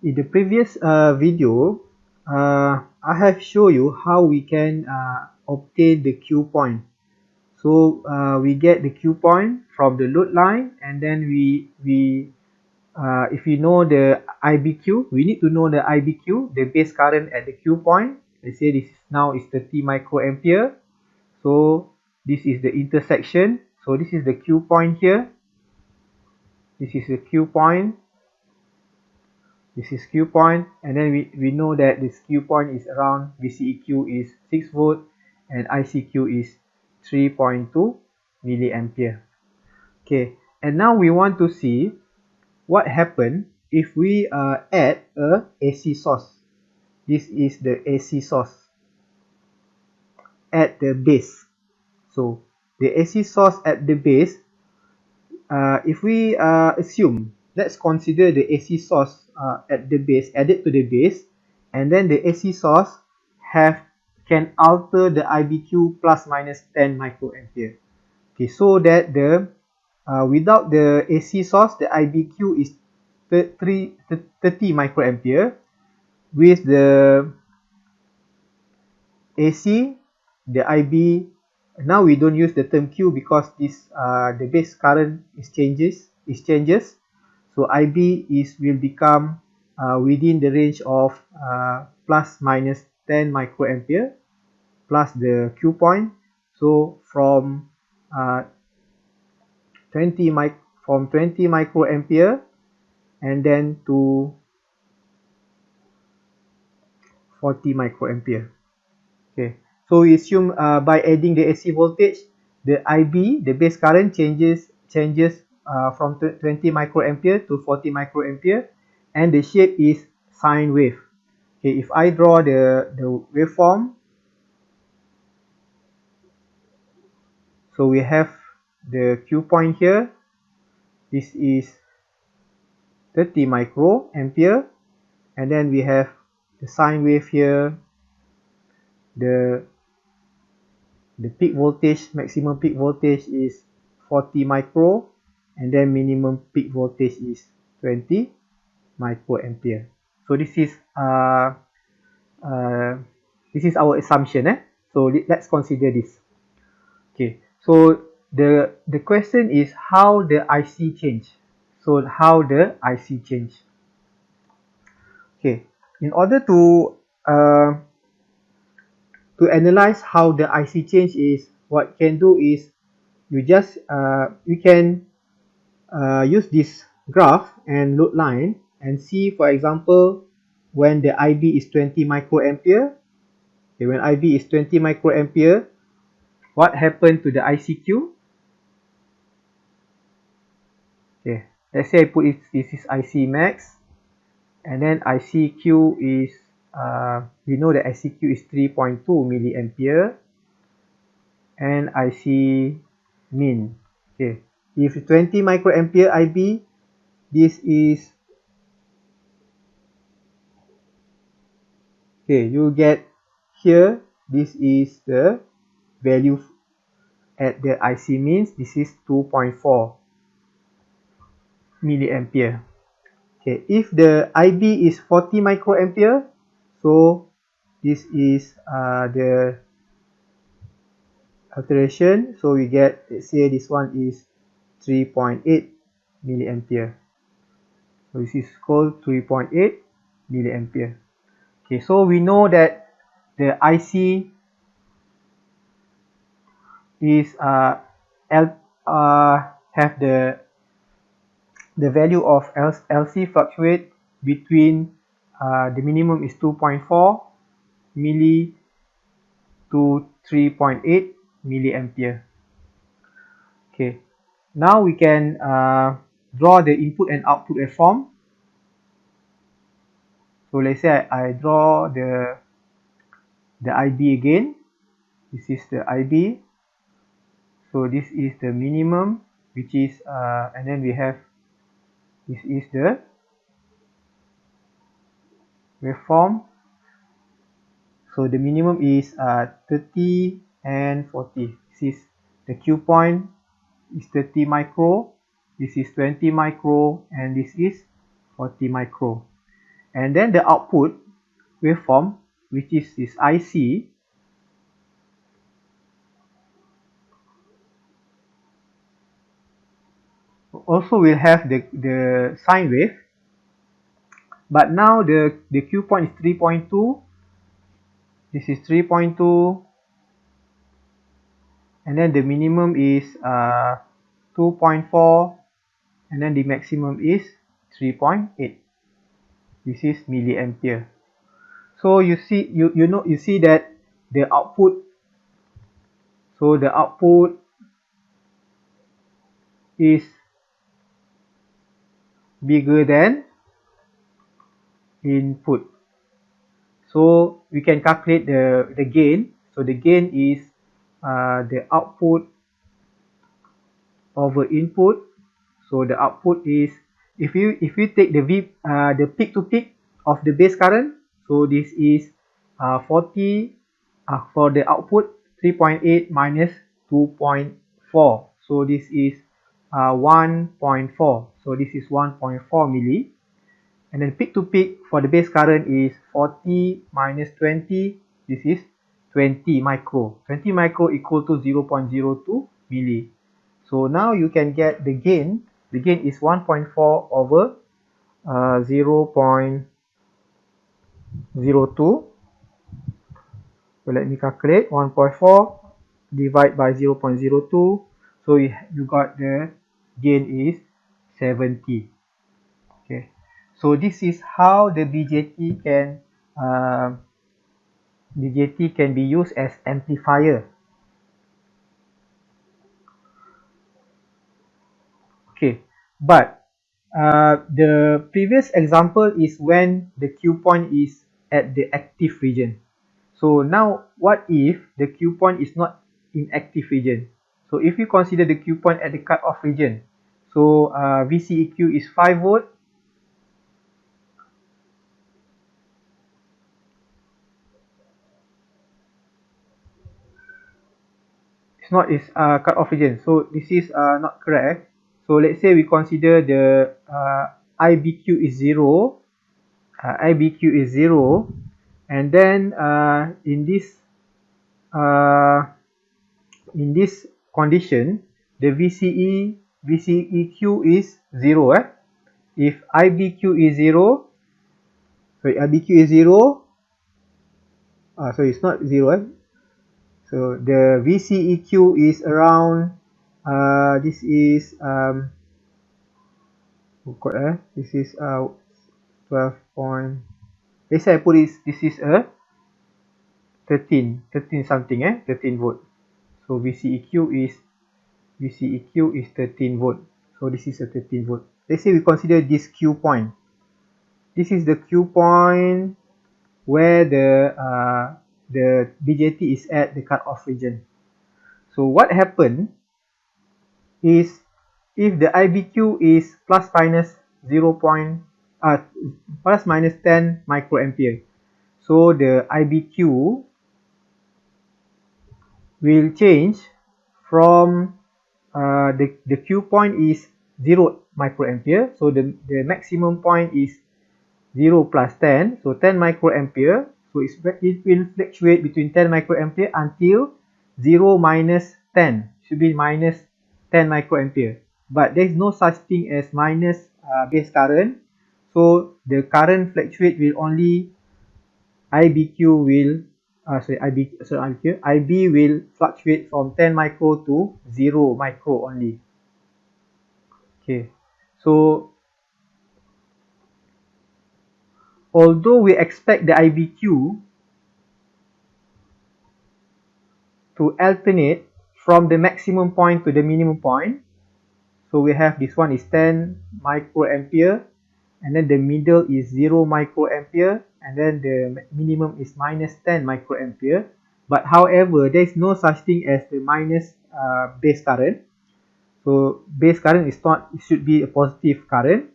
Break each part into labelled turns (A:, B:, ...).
A: In the previous video, I have shown you how we can obtain the Q point. So we get the Q point from the load line, and then if we know the IBQ, we need to know the IBQ, the base current at the Q point. Let's say this now is 30 microampere. So this is the intersection. So this is the Q point here. This is the Q point. This is Q point, and then we know that this Q point is around VCEQ is 6 volt and ICQ is 3.2 milliampere. Okay, and now we want to see what happens if we add a AC source. This is the AC source at the base. So the AC source at the base, if we assume, let's consider the AC source at the base, added to the base, and then the AC source can alter the IBQ plus minus 10 microampere. Okay, so that the without the AC source, the IBQ is 30 microampere. With the AC, the IB, now we don't use the term Q because this the base current changes. So IB will become within the range of plus minus 10 microampere plus the Q point. So from 20 microampere and then to 40 microampere. Okay, so we assume by adding the AC voltage, the IB, the base current changes from 20 microampere to 40 microampere, and the shape is sine wave. Okay, if I draw the waveform, so we have the Q point here. This is 30 microampere, and then we have the sine wave here. The peak voltage, maximum peak voltage is 40 micro, and then minimum peak voltage is 20 microampere. So this is our assumption. So let's consider this. Okay, so the question is how the IC change. So how the IC change. Okay, in order to analyze how the IC change is, what you can do is you can use this graph and load line and see, for example, when the IB is 20 microampere. Okay, when IB is 20 microampere, what happened to the ICQ? Okay, let's say I put this is IC max, and then ICQ is we know that ICQ is 3.2 milliampere, and IC min. Okay, if 20 microampere IB, this is, okay, you get here, this is the value at the IC means. This is 2.4 milliampere. Okay, if the IB is 40 microampere, so this is the alteration. So we get, let's say this one is 3.8 milliampere. So this is called 3.8 milliampere. Okay, so we know that the IC is have the value of LC fluctuate between the minimum is 2.4 milli to 3.8 milliampere. Okay, now we can draw the input and output waveform. So let's say I draw the IB again. This is the IB. So this is the minimum, which is and then we have, this is the waveform. So the minimum is 30 and 40. This is the Q point is 30 micro, this is 20 micro, and this is 40 micro. and then the output waveform, which is this IC, also will have the sine wave, but now the Q point is 3.2, this is 3.2, and then the minimum is 2.4, and then the maximum is 3.8. This is milliampere. So you see, you see that the output, so the output is bigger than input. So we can calculate the gain. So the gain is the output over input. So the output is, if you take the the peak to peak of the base current, so this is 40 for the output, 3.8 minus 2.4, so this is 1.4, so this is 1.4 milli, and then peak to peak for the base current is 40 minus 20, this is 20 micro. 20 micro equal to 0.02 milli. So now you can get the gain. The gain is 1.4 over 0.02. So let me calculate. 1.4 divided by 0.02. So you got the gain is 70. Okay. So this is how the BJT can be used as amplifier. Okay, but the previous example is when the Q point is at the active region. So now, what if the Q point is not in active region? So if you consider the Q point at the cutoff region, so VCEQ is 5 volt. It's not its cutoff region, so this is not correct. So let's say we consider the IBQ is 0, IBQ is 0, and then in this condition, the VCEQ is 0. If IBQ is 0, sorry, IBQ is 0, so it's not 0. So the VCEQ is around, this is this is 12 point, let's say I put this is a 13 something, 13 volt. So VCEQ is 13 volt. So this is a 13 volt. Let's say we consider this Q point. This is the Q point where the BJT is at the cutoff region. So what happened is, if the IBQ is plus minus 10 microampere, so the IBQ will change from the Q point is 0 microampere, so the maximum point is 0 plus 10, so 10 microampere. So it will fluctuate between 10 microampere until 0 minus 10, should be minus 10 microampere. But there is no such thing as minus base current, so the current fluctuate will only IB will fluctuate from 10 micro to 0 micro only. Okay, so although we expect the IBQ to alternate from the maximum point to the minimum point, so we have this one is 10 microampere, and then the middle is 0 microampere, and then the minimum is minus 10 microampere. But however, there is no such thing as the minus base current. So base current is not, it should be a positive current.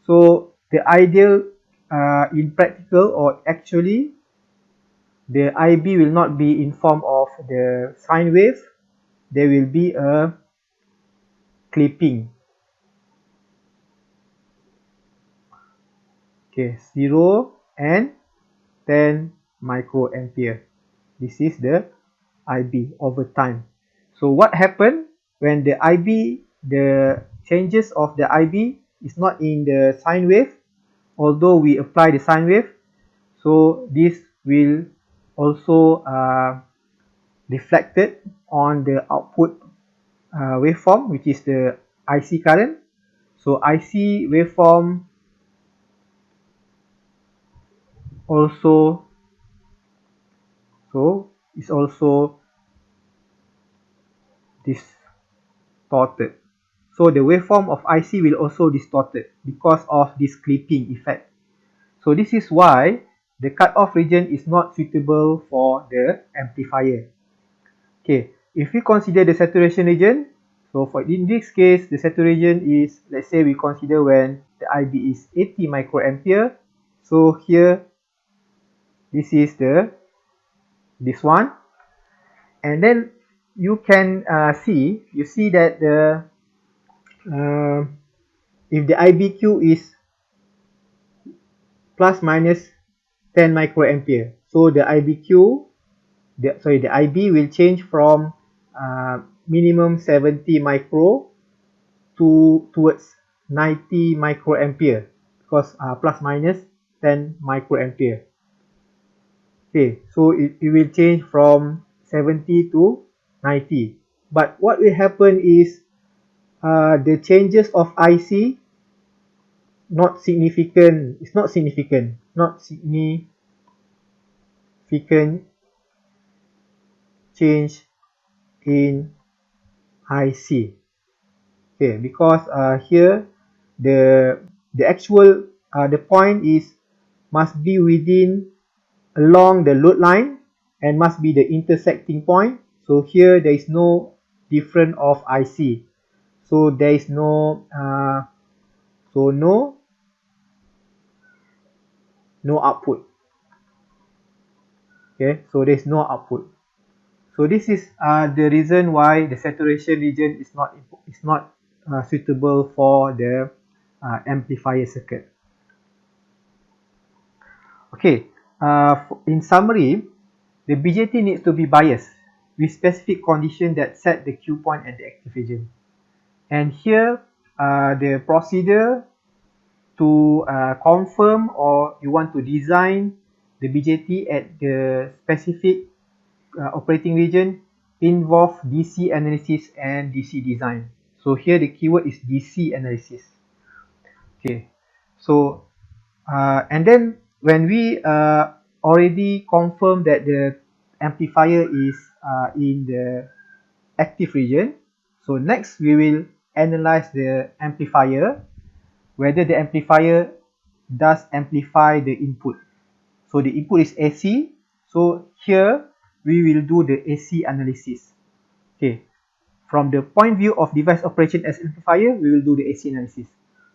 A: So the ideal in practical, or actually, the IB will not be in form of the sine wave. There will be a clipping. Okay, 0 and 10 microampere. This is the IB over time. So what happened when the IB, the changes of the IB is not in the sine wave, although we apply the sine wave, so this will also reflected on the output waveform, which is the IC current. So IC waveform also is also distorted. So the waveform of IC will also distorted because of this clipping effect. So this is why the cutoff region is not suitable for the amplifier. Okay, if we consider the saturation region, so for in this case, the saturation is, let's say we consider when the IB is 80 microampere. So here, this is this one, and then you can see that the if the IBQ is plus minus 10 microampere, so the IBQ, the IB will change from minimum 70 micro towards 90 microampere, because plus minus 10 microampere. Okay, so it will change from 70 to 90. But what will happen is the changes of IC not significant. It's not significant. Not significant change in IC. Okay, because here the actual the point is must be within along the load line and must be the intersecting point. So here there is no difference of IC. So there is no no output. Okay, so there is no output. So this is the reason why the saturation region is not suitable for the amplifier circuit. Okay, in summary, the BJT needs to be biased with specific conditions that set the Q point at the active region. And here, the procedure to confirm or you want to design the BJT at the specific operating region involve DC analysis and DC design. So here the keyword is DC analysis. Okay, so and then when we already confirm that the amplifier is in the active region, so next we will analyze the amplifier, whether the amplifier does amplify the input. So the input is AC, so here we will do the AC analysis. Okay, from the point view of device operation as amplifier, we will do the AC analysis.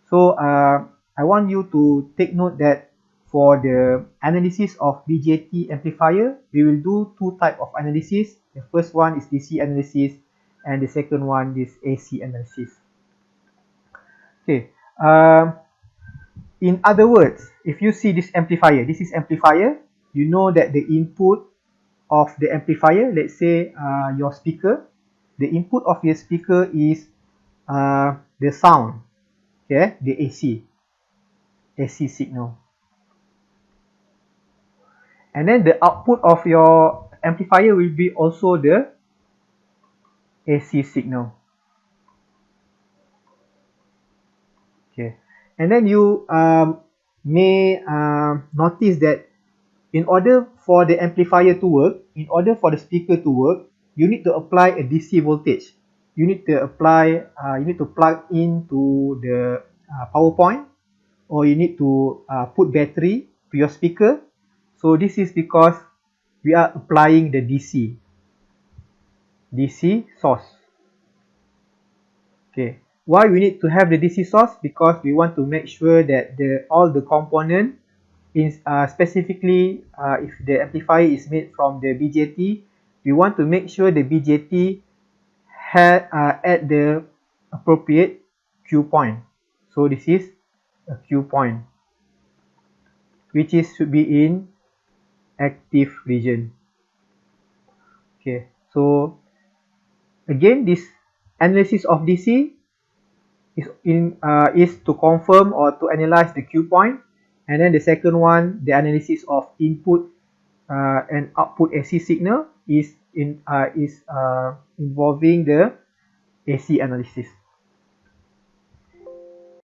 A: So I want you to take note that for the analysis of BJT amplifier, we will do two types of analysis. The first one is DC analysis and the second one is AC analysis. Okay, in other words, if you see this amplifier, this is amplifier, you know that the input of the amplifier, let's say your speaker, the input of your speaker is the sound, okay, the AC signal. And then the output of your amplifier will be also the AC signal. Okay, and then you may notice that in order for the amplifier to work, in order for the speaker to work, you need to apply a DC voltage. You need to apply, you need to plug into the power point, or you need to put battery to your speaker. So this is because we are applying the DC source. Okay, why we need to have the DC source? Because we want to make sure that all the component is specifically if the amplifier is made from the BJT, we want to make sure the BJT at the appropriate Q point. So this is a Q point. which is should be in active region. Okay, so again, this analysis of DC is to confirm or to analyze the Q point, and then the second one, the analysis of input and output AC signal is involving the AC analysis.